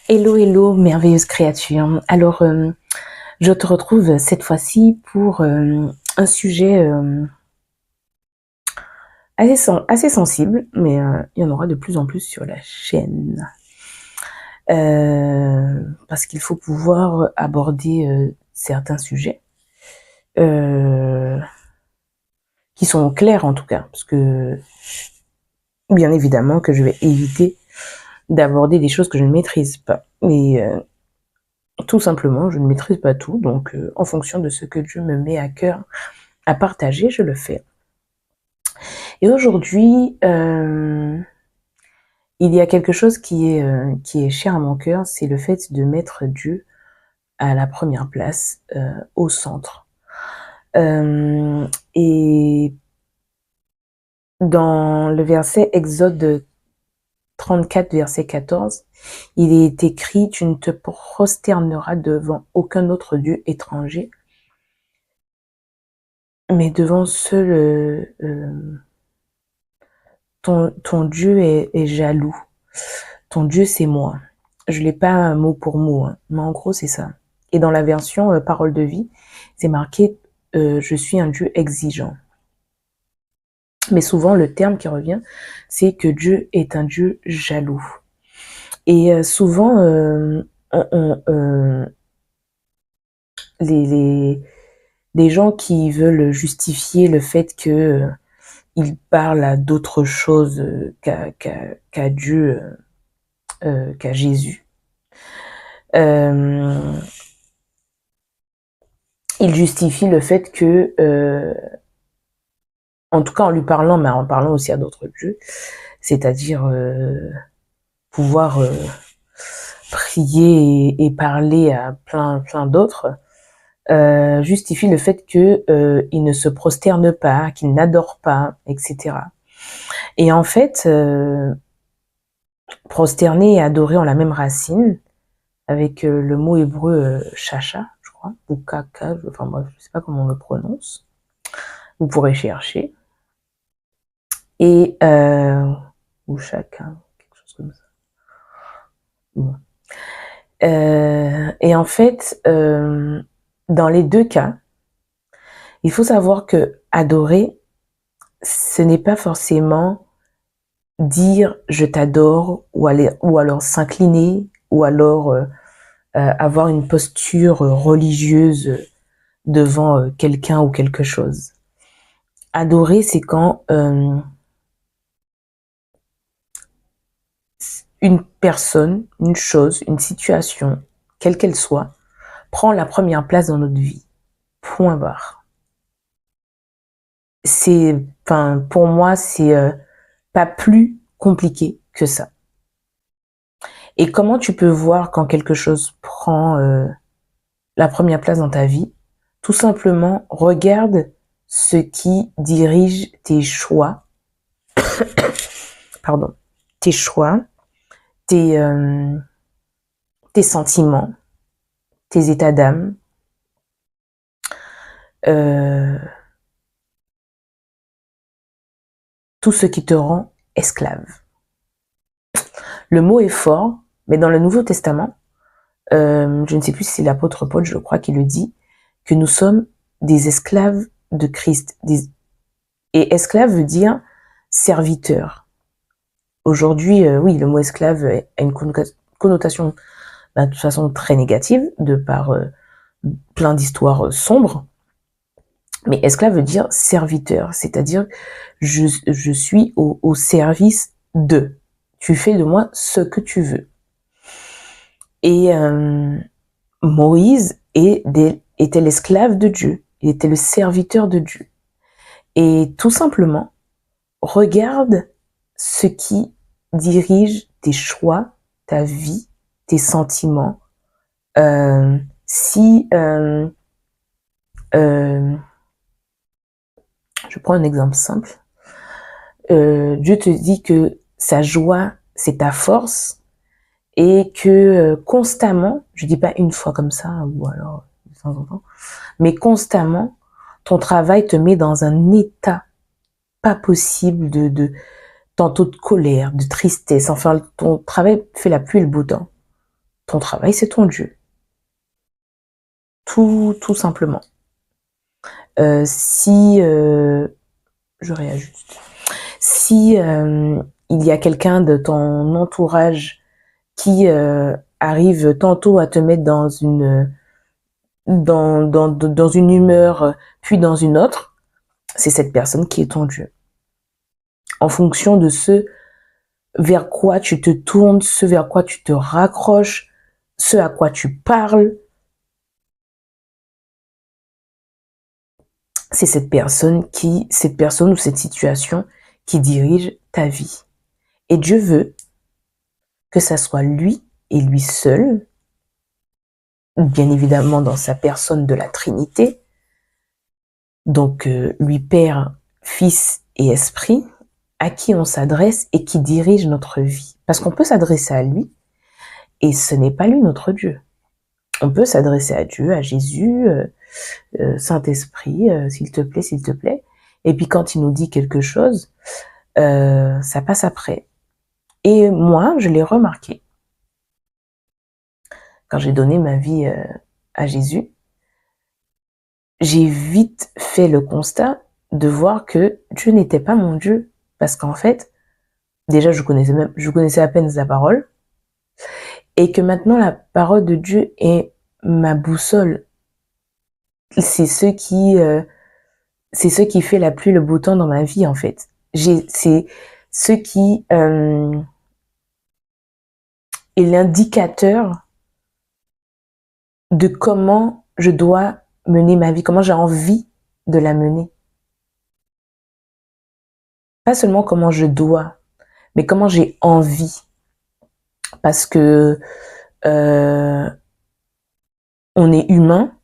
Hello, hello, merveilleuse créature. Alors, je te retrouve cette fois-ci pour un sujet assez sensible, mais il y en aura de plus en plus sur la chaîne. Parce qu'il faut pouvoir aborder certains sujets qui sont clairs en tout cas, parce que bien évidemment que je vais éviter d'aborder des choses que je ne maîtrise pas. Mais tout simplement, je ne maîtrise pas tout, donc en fonction de ce que Dieu me met à cœur à partager, je le fais. Et aujourd'hui, il y a quelque chose qui est cher à mon cœur, c'est le fait de mettre Dieu à la première place, au centre. Et dans le verset Exode 34, verset 14, il est écrit « Tu ne te prosterneras devant aucun autre Dieu étranger, mais devant seul ton Dieu est jaloux. Ton Dieu, c'est moi. » Je l'ai pas mot pour mot, hein, mais en gros, c'est ça. Et dans la version Parole de vie, c'est marqué je suis un Dieu exigeant. Mais souvent, le terme qui revient, c'est que Dieu est un Dieu jaloux. Et souvent, les gens qui veulent justifier le fait que ils parlent à d'autres choses qu'à Dieu, qu'à Jésus. Il justifie le fait que, en tout cas en lui parlant, mais en parlant aussi à d'autres dieux, c'est-à-dire pouvoir prier et parler à plein d'autres, justifie le fait que il ne se prosterne pas, qu'il n'adore pas, etc. Et en fait, prosterner et adorer ont la même racine, avec le mot hébreu chacha, je crois, ou kaka, enfin bref, je sais pas comment on le prononce. Vous pourrez chercher. Et ou chacun, quelque chose comme ça. Bon. Et en fait, dans les deux cas, il faut savoir que adorer, ce n'est pas forcément dire je t'adore ou alors s'incliner ou alors avoir une posture religieuse devant quelqu'un ou quelque chose. Adorer, c'est quand une personne, une chose, une situation, quelle qu'elle soit, prend la première place dans notre vie. Point barre. C'est, enfin, pour moi, c'est pas plus compliqué que ça. Et comment tu peux voir quand quelque chose prend la première place dans ta vie? Tout simplement, regarde ce qui dirige tes choix, pardon, tes choix, tes sentiments, tes états d'âme, tout ce qui te rend esclave. Le mot est fort, mais dans le Nouveau Testament, je ne sais plus si c'est l'apôtre Paul, je crois, qui le dit, que nous sommes des esclaves de Christ. Et esclave veut dire serviteur. Aujourd'hui, oui, le mot esclave a une connotation de toute façon très négative, de par plein d'histoires sombres. Mais esclave veut dire serviteur, c'est-à-dire je suis au service de. Tu fais de moi ce que tu veux. Et Moïse était l'esclave de Dieu, il était le serviteur de Dieu. Et tout simplement, regarde ce qui dirige tes choix, ta vie, tes sentiments. Si je prends un exemple simple, Dieu te dit que sa joie, c'est ta force, et que constamment, je dis pas une fois comme ça, ou alors de temps en temps, mais constamment, ton travail te met dans un état pas possible tantôt de colère, de tristesse, enfin ton travail fait la pluie et le beau temps. Ton travail, c'est ton Dieu. Tout simplement. Si, je réajuste. Si il y a quelqu'un de ton entourage qui arrive tantôt à te mettre dans une humeur, puis dans une autre, c'est cette personne qui est ton Dieu. En fonction de ce vers quoi tu te tournes, ce vers quoi tu te raccroches, ce à quoi tu parles, c'est cette personne ou cette situation qui dirige ta vie. Et Dieu veut que ça soit lui et lui seul, bien évidemment dans sa personne de la Trinité, donc lui Père, Fils et Esprit, à qui on s'adresse et qui dirige notre vie. Parce qu'on peut s'adresser à lui et ce n'est pas lui notre Dieu. On peut s'adresser à Dieu, à Jésus, Saint-Esprit, s'il te plaît, s'il te plaît. Et puis quand il nous dit quelque chose, ça passe après. Et moi, je l'ai remarqué. Quand j'ai donné ma vie à Jésus, j'ai vite fait le constat de voir que Dieu n'était pas mon Dieu. Parce qu'en fait, déjà, je connaissais à peine sa parole. Et que maintenant, la parole de Dieu est ma boussole. C'est ce qui fait la pluie, le beau temps dans ma vie, en fait. C'est ce qui est l'indicateur de comment je dois mener ma vie, comment j'ai envie de la mener. Pas seulement comment je dois, mais comment j'ai envie. Parce que on est humain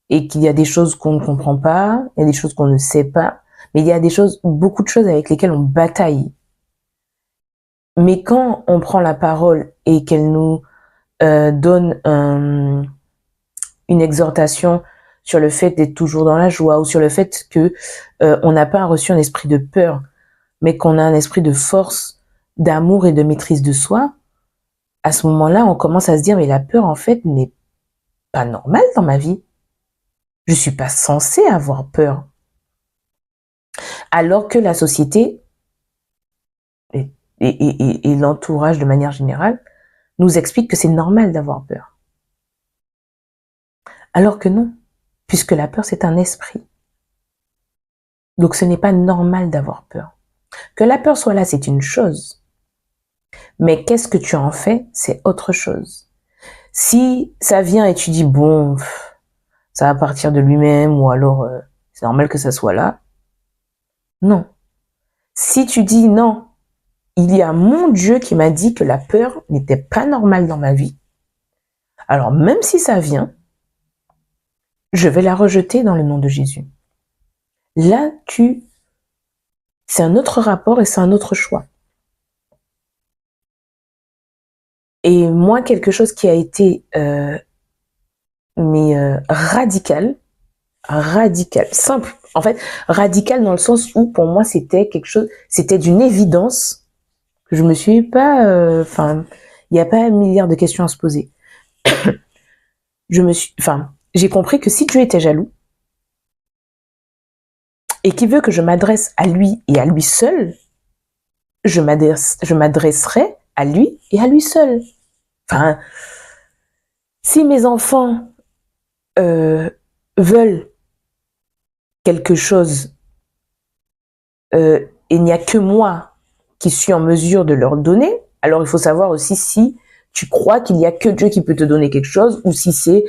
et qu'il y a des choses qu'on ne comprend pas, il y a des choses qu'on ne sait pas, mais il y a beaucoup de choses avec lesquelles on bataille. Mais quand on prend la parole et qu'elle nous donne une exhortation sur le fait d'être toujours dans la joie ou sur le fait que on n'a pas reçu un esprit de peur, mais qu'on a un esprit de force, d'amour et de maîtrise de soi, à ce moment-là, on commence à se dire, mais la peur, en fait, n'est pas normale dans ma vie. Je suis pas censée avoir peur. Alors que la société et l'entourage de manière générale nous explique que c'est normal d'avoir peur. Alors que non, puisque la peur, c'est un esprit. Donc ce n'est pas normal d'avoir peur. Que la peur soit là, c'est une chose. Mais qu'est-ce que tu en fais, c'est autre chose. Si ça vient et tu dis, bon, ça va partir de lui-même, ou alors c'est normal que ça soit là. Non. Si tu dis non, il y a mon Dieu qui m'a dit que la peur n'était pas normale dans ma vie. Alors même si ça vient, je vais la rejeter dans le nom de Jésus. Là, c'est un autre rapport et c'est un autre choix. Et moi, quelque chose qui a été radical, simple. En fait, radical dans le sens où pour moi c'était d'une évidence que je me suis pas, il n'y a pas un milliard de questions à se poser. J'ai compris que si Dieu était jaloux et qu'il veut que je m'adresse à lui et à lui seul, je m'adresserai à lui et à lui seul. Enfin, si mes enfants veulent quelque chose, il n'y a que moi qui suis en mesure de leur donner, alors il faut savoir aussi si tu crois qu'il n'y a que Dieu qui peut te donner quelque chose, ou si c'est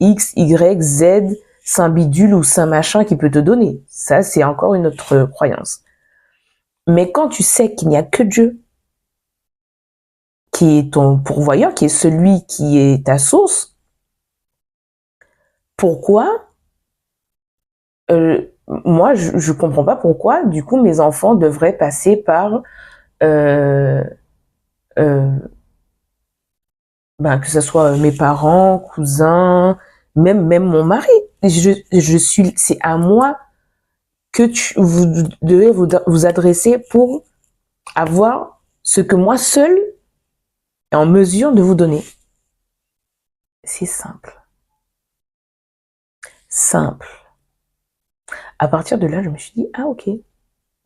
X, Y, Z, Saint Bidule ou Saint Machin qui peut te donner. Ça, c'est encore une autre croyance. Mais quand tu sais qu'il n'y a que Dieu qui est ton pourvoyeur, qui est celui qui est ta source, pourquoi moi, je comprends pas pourquoi, du coup, mes enfants devraient passer par que ce soit mes parents, cousins, même mon mari. C'est à moi que vous devez vous adresser pour avoir ce que moi seul est en mesure de vous donner. C'est simple. Simple. À partir de là, je me suis dit, ah ok,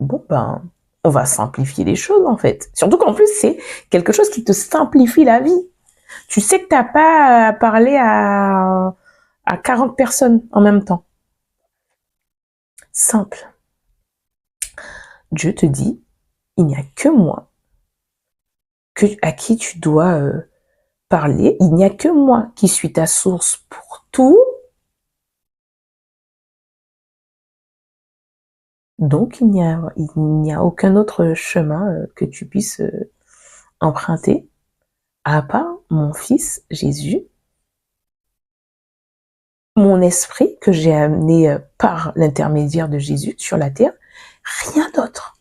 bon ben, on va simplifier les choses en fait. Surtout qu'en plus, c'est quelque chose qui te simplifie la vie. Tu sais que t'as pas à parler à 40 personnes en même temps. Simple. Dieu te dit, il n'y a que moi à qui tu dois parler. Il n'y a que moi qui suis ta source pour tout. Donc, il n'y a aucun autre chemin que tu puisses emprunter à part mon fils Jésus, mon esprit que j'ai amené par l'intermédiaire de Jésus sur la terre. Rien d'autre.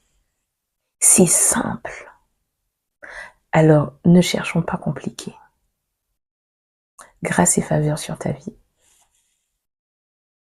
C'est simple. Alors, ne cherchons pas compliqué. Grâce et faveur sur ta vie.